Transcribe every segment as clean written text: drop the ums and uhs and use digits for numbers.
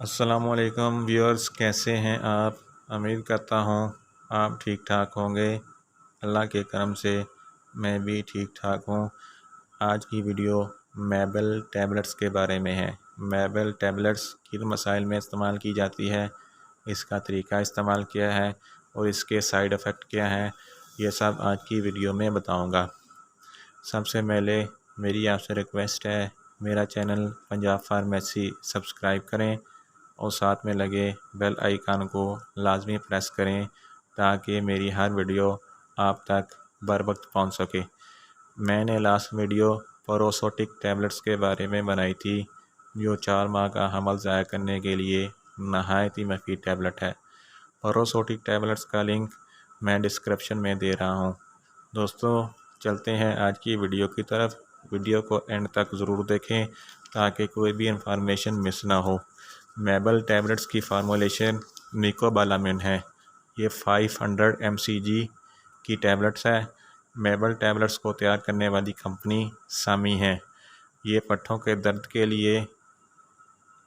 السلام علیکم ویورز، کیسے ہیں آپ؟ امید کرتا ہوں آپ ٹھیک ٹھاک ہوں گے۔ اللہ کے کرم سے میں بھی ٹھیک ٹھاک ہوں۔ آج کی ویڈیو میبل ٹیبلٹس کے بارے میں ہے۔ میبل ٹیبلٹس کن مسائل میں استعمال کی جاتی ہے، اس کا طریقہ استعمال کیا ہے اور اس کے سائیڈ ایفیکٹ کیا ہیں، یہ سب آج کی ویڈیو میں بتاؤں گا۔ سب سے پہلے میری آپ سے ریکویسٹ ہے، میرا چینل پنجاب فارمیسی سبسکرائب کریں اور ساتھ میں لگے بیل آئیکن کو لازمی پریس کریں تاکہ میری ہر ویڈیو آپ تک بر وقت پہنچ سکے۔ میں نے لاسٹ ویڈیو پروسوٹک ٹیبلٹس کے بارے میں بنائی تھی، جو 4 ماہ کا حمل ضائع کرنے کے لیے نہایت ہی مفید ٹیبلٹ ہے۔ پروسوٹک ٹیبلٹس کا لنک میں ڈسکرپشن میں دے رہا ہوں۔ دوستو چلتے ہیں آج کی ویڈیو کی طرف۔ ویڈیو کو اینڈ تک ضرور دیکھیں تاکہ کوئی بھی انفارمیشن مس نہ ہو۔ میبل ٹیبلٹس کی فارمولیشن میکوبالامین ہے۔ یہ 500 mcg کی ٹیبلٹس ہے۔ میبل ٹیبلٹس کو تیار کرنے والی کمپنی سامی ہے۔ یہ پٹھوں کے درد کے لیے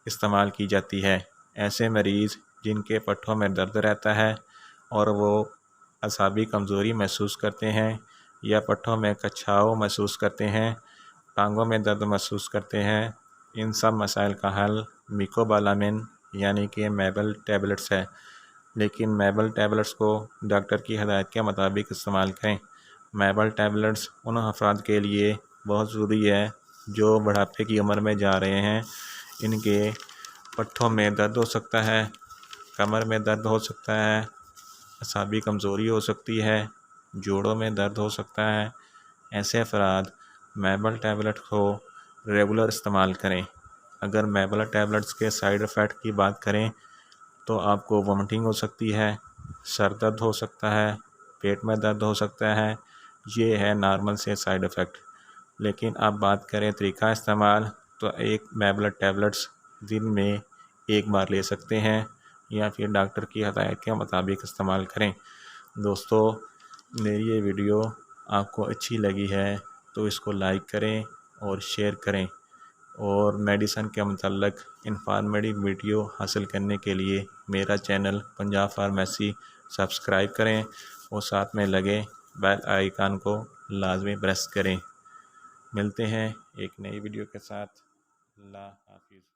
استعمال کی جاتی ہے۔ ایسے مریض جن کے پٹھوں میں درد رہتا ہے اور وہ اعصابی کمزوری محسوس کرتے ہیں یا پٹھوں میں کچھاؤ محسوس کرتے ہیں، ٹانگوں میں درد محسوس کرتے ہیں، ان سب مسائل کا حل میکوبالامین یعنی کہ میبل ٹیبلٹس ہے۔ لیکن میبل ٹیبلٹس کو ڈاکٹر کی ہدایت کے مطابق استعمال کریں۔ میبل ٹیبلٹس ان افراد کے لیے بہت ضروری ہے جو بڑھاپے کی عمر میں جا رہے ہیں۔ ان کے پٹھوں میں درد ہو سکتا ہے، کمر میں درد ہو سکتا ہے، اعصابی کمزوری ہو سکتی ہے، جوڑوں میں درد ہو سکتا ہے۔ ایسے افراد میبل ٹیبلٹ کو ریگولر استعمال کریں۔ اگر میبل ٹیبلٹس کے سائیڈ ایفیکٹ کی بات کریں تو آپ کو وومٹنگ ہو سکتی ہے، سر درد ہو سکتا ہے، پیٹ میں درد ہو سکتا ہے۔ یہ ہے نارمل سے سائیڈ ایفیکٹ۔ لیکن اب بات کریں طریقہ استعمال، تو ایک میبل ٹیبلٹس دن میں 1 بار لے سکتے ہیں یا پھر ڈاکٹر کی ہدایت کے مطابق استعمال کریں۔ دوستو میری یہ ویڈیو آپ کو اچھی لگی ہے تو اس کو لائک کریں اور شیئر کریں، اور میڈیسن کے متعلق انفارمیٹیو ویڈیو حاصل کرنے کے لیے میرا چینل پنجاب فارمیسی سبسکرائب کریں اور ساتھ میں لگے بیل آئیکن کو لازمی پریس کریں۔ ملتے ہیں ایک نئی ویڈیو کے ساتھ۔ اللہ حافظ۔